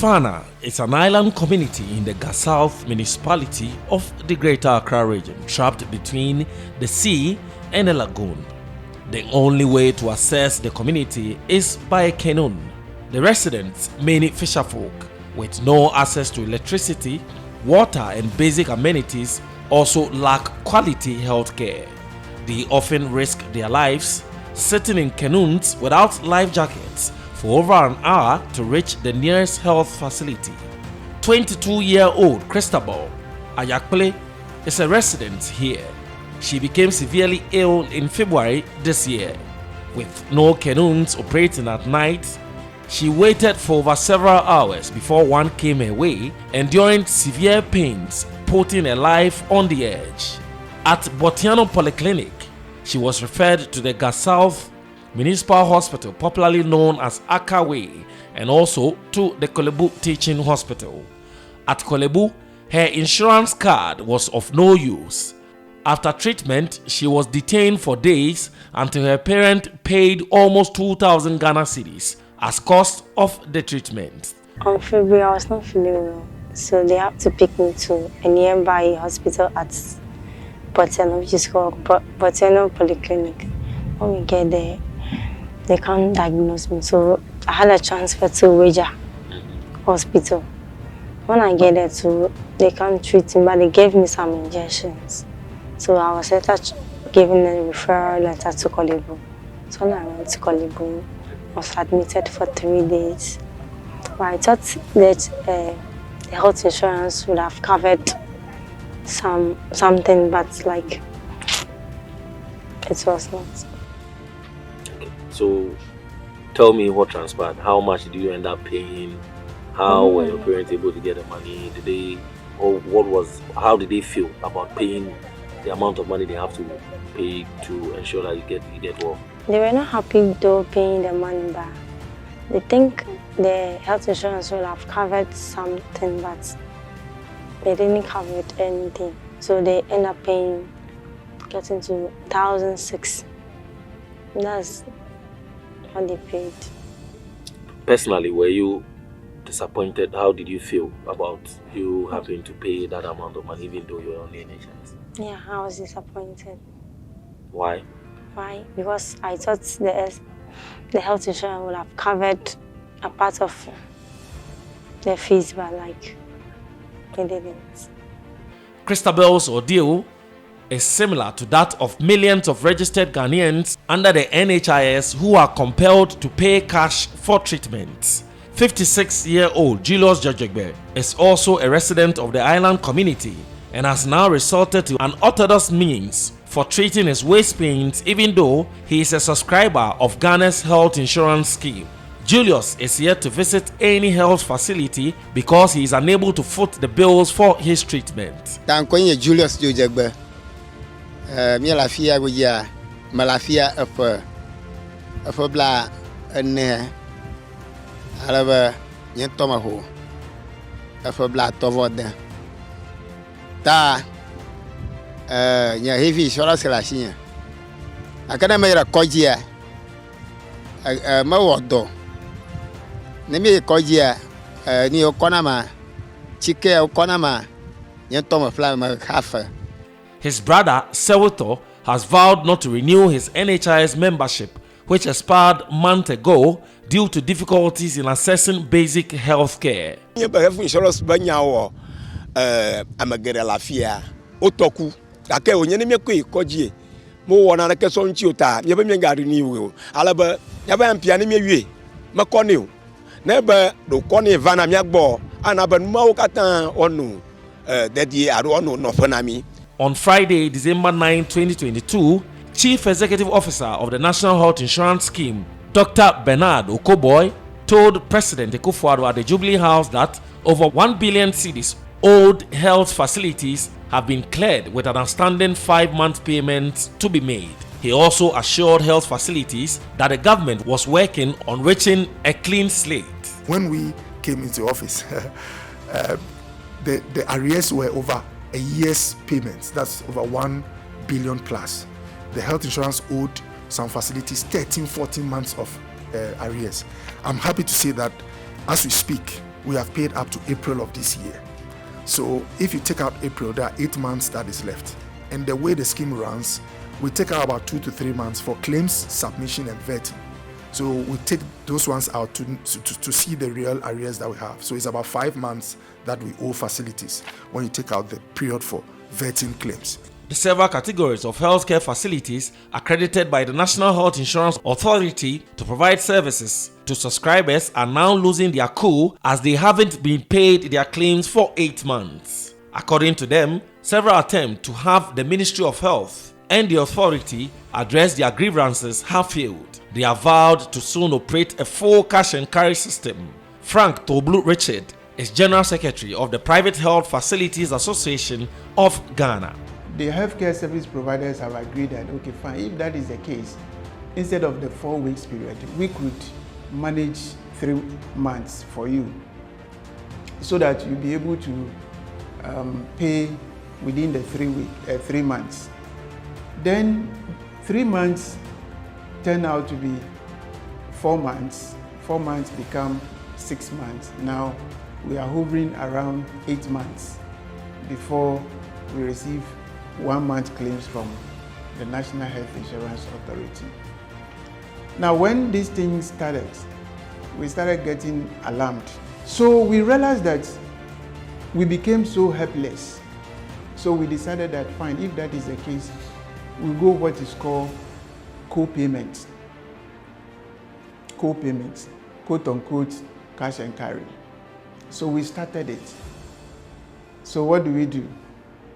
Fana is an island community in the South municipality of the Greater Accra region, trapped between the sea and a lagoon. The only way to access the community is by a canoe. The residents, many fisherfolk, with no access to electricity, water and basic amenities, also lack quality health care. They often risk their lives sitting in canoes without life jackets for over an hour to reach the nearest health facility. 22-year-old Christabel Ayakple is a resident here. She became severely ill in February this year. With no canoes operating at night, she waited for over several hours before one came her way, enduring severe pains, putting her life on the edge. At Botiano Polyclinic, she was referred to the South Municipal Hospital, popularly known as Akaway, and also to the Kolebu Teaching Hospital. At Kolebu, her insurance card was of no use. After treatment, she was detained for days until her parent paid almost 2,000 Ghana cedis as cost of the treatment. On February, I was not feeling well, so they had to pick me to a nearby hospital at Botiano, which is called Botiano Polyclinic. When we get there, they can't diagnose me, so I had a transfer to Weja Hospital. When I get there too, they can't treat me, but they gave me some injections. So I was given a referral letter to Kolebu. So when I went to Kolebu, I was admitted for 3 days. But I thought that the health insurance would have covered something, but like it was not. So tell me what transpired. How much did you end up paying? How were your parents able to get the money? How did they feel about paying the amount of money they have to pay to ensure that you get well? They were not happy though paying the money, but they think the health insurance will have covered something, but they didn't cover anything. So they end up getting to 1,006. That's what they paid. Personally, were you disappointed? How did you feel about you having to pay that amount of money even though you were on the NHS? Yeah, I was disappointed. Why? Why? Because I thought the health insurance would have covered a part of the fees, but like it didn't. Christabel's ordeal is similar to that of millions of registered Ghanaians under the NHIS who are compelled to pay cash for treatment. 56-year-old Julius Jojegbe is also a resident of the island community and has now resorted to unorthodox means for treating his waist pains, even though he is a subscriber of Ghana's health insurance scheme. Julius is yet to visit any health facility because he is unable to foot the bills for his treatment. Julius Jojegbe, mi lafia wuya, malafia afa bla ene alaba nyentoma ho afa bla tovoda ta nya heavy insurance la shinya akana mera kojia ma wodo ne mi kojia ni okonama chike okonama nyentoma fly ma hafa. His brother Sewito has vowed not to renew his NHIS membership, which expired months ago due to difficulties in accessing basic health care. Insurance banyawo amagere lafia otoku ake onyene me koji mo wona na keso nchi ota me be me ngari ni wo alaba ya ba mpia ne me wie makone o na ba do kone vana me agbo anaba numa o katan onu dedi aro onu no fanami. On Friday, December 9, 2022, Chief Executive Officer of the National Health Insurance Scheme, Dr. Bernard Okoboy, told President Akufo-Addo at the Jubilee House that over 1 billion cedis owed health facilities have been cleared with an outstanding 5-month payment to be made. He also assured health facilities that the government was working on reaching a clean slate. When we came into office, the arrears were over a year's payments. That's over 1 billion plus. The health insurance owed some facilities 13-14 months of arrears. I'm happy to say that as we speak, we have paid up to April of this year. So if you take out April, there are 8 months that is left. And the way the scheme runs, we take out about 2 to 3 months for claims submission and vetting. So we take those ones out to see the real arrears that we have. So it's about 5 months that we owe facilities when you take out the period for vetting claims. The several categories of healthcare facilities accredited by the National Health Insurance Authority to provide services to subscribers are now losing their cool as they haven't been paid their claims for 8 months. According to them, several attempts to have the Ministry of Health and the authority address their grievances have failed. They are vowed to soon operate a full cash and carry system. Frank Toblu Richard is General Secretary of the Private Health Facilities Association of Ghana. The healthcare service providers have agreed that, okay, fine, if that is the case, instead of the 4 weeks period, we could manage 3 months for you so that you'll be able to pay within the 3 months. Then 3 months turn out to be 4 months. 4 months become 6 months. Now we are hovering around 8 months before we receive 1 month claims from the National Health Insurance Authority. Now when these things started, we started getting alarmed. So we realized that we became so helpless. So we decided that fine, if that is the case, we'll go what is called co-payments. Co-payments, quote unquote, cash and carry. So we started it. So what do?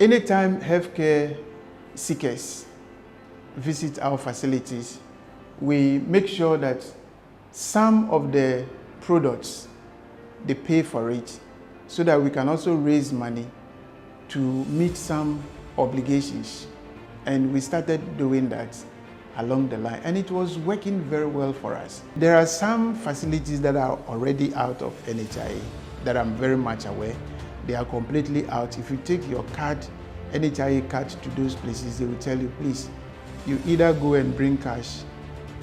Anytime healthcare seekers visit our facilities, we make sure that some of the products, they pay for it so that we can also raise money to meet some obligations. And we started doing that along the line, and it was working very well for us. There are some facilities that are already out of NHIA that I'm very much aware. They are completely out. If you take your card, NHIA card, to those places, they will tell you, please, you either go and bring cash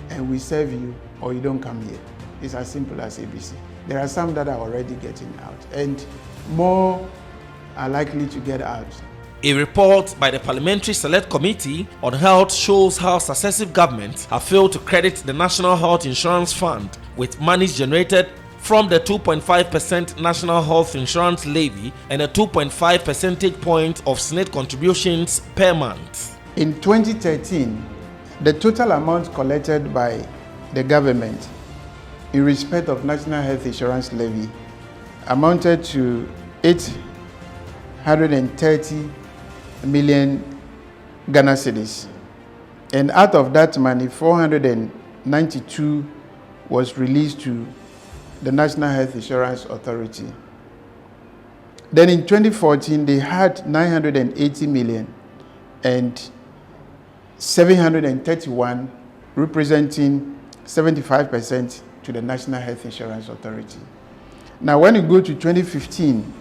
and we serve you, or you don't come here. It's as simple as ABC. There are some that are already getting out, and more are likely to get out. A report by the Parliamentary Select Committee on Health shows how successive governments have failed to credit the National Health Insurance Fund with monies generated from the 2.5% National Health Insurance Levy and a 2.5 percentage point of Senate contributions per month. In 2013, the total amount collected by the government in respect of National Health Insurance Levy amounted to 830 million Ghana cedis. And out of that money, 492 was released to the National Health Insurance Authority. Then in 2014, they had 980 million and 731, representing 75% to the National Health Insurance Authority. Now, when you go to 2015,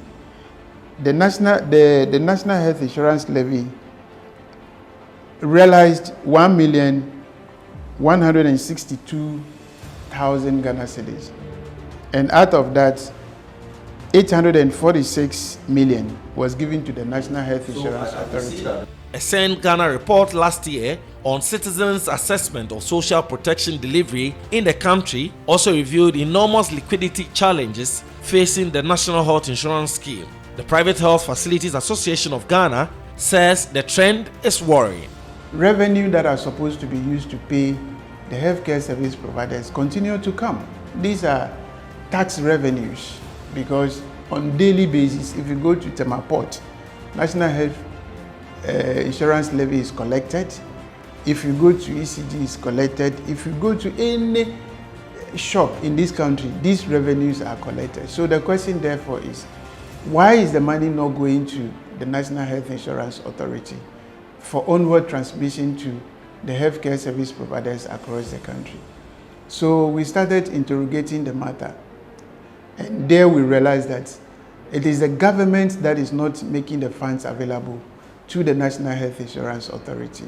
the National Health Insurance Levy realized 1,162,000 Ghana cedis. And out of that, 846 million was given to the National Health Insurance Authority. A Sen Ghana report last year on citizens' assessment of social protection delivery in the country also revealed enormous liquidity challenges facing the National Health Insurance Scheme. The Private Health Facilities Association of Ghana says the trend is worrying. Revenue that are supposed to be used to pay the healthcare service providers continue to come. These are tax revenues, because on daily basis, if you go to Temaport, National Health Insurance Levy is collected. If you go to ECG, it's collected. If you go to any shop in this country, these revenues are collected. So the question therefore is, why is the money not going to the National Health Insurance Authority for onward transmission to the healthcare service providers across the country? So we started interrogating the matter, and there we realized that it is the government that is not making the funds available to the National Health Insurance Authority.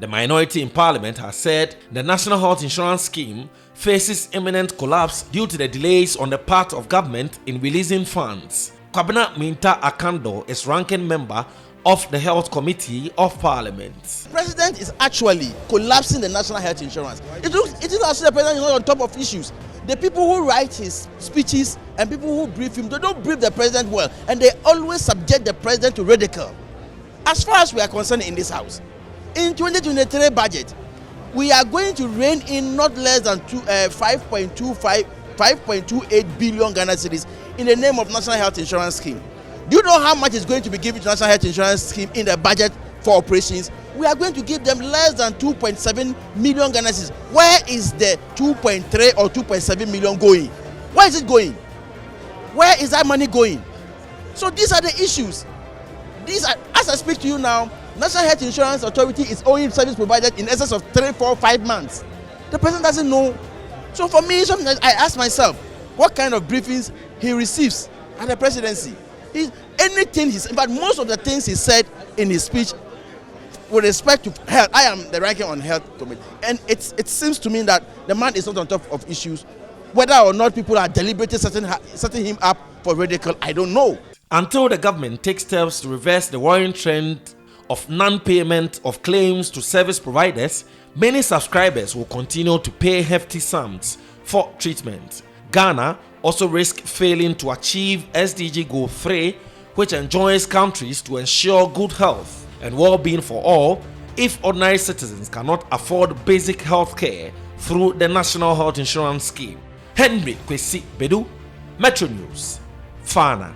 The minority in parliament has said the National Health Insurance Scheme faces imminent collapse due to the delays on the part of government in releasing funds. Kwabena Minta Akando is ranking member of the Health Committee of Parliament. The president is actually collapsing the national health insurance. It looks as if the president is not on top of issues. The people who write his speeches and people who brief him, they don't brief the president well, and they always subject the president to ridicule. As far as we are concerned in this house, in 2023 budget, we are going to rein in not less than 5.28 billion Ghana cedis in the name of National Health Insurance Scheme. Do you know how much is going to be given to National Health Insurance Scheme in the budget for operations? We are going to give them less than 2.7 million Ghana cedis. Where is the 2.3 or 2.7 million going? Where is it going? Where is that money going? So these are the issues. These are, as I speak to you now, National Health Insurance Authority is owing service provided in excess of 3, 4, 5 months. The president doesn't know. So for me, sometimes I ask myself, what kind of briefings he receives at the presidency? In fact, most of the things he said in his speech with respect to health, I am the ranking on health committee, and it seems to me that the man is not on top of issues. Whether or not people are deliberately setting him up for ridicule, I don't know. Until the government takes steps to reverse the worrying trend of non-payment of claims to service providers, many subscribers will continue to pay hefty sums for treatment. Ghana also risks failing to achieve SDG Goal 3, which enjoins countries to ensure good health and well-being for all if ordinary citizens cannot afford basic health care through the National Health Insurance Scheme. Henry KWASI Bedu, Metro News, Fana.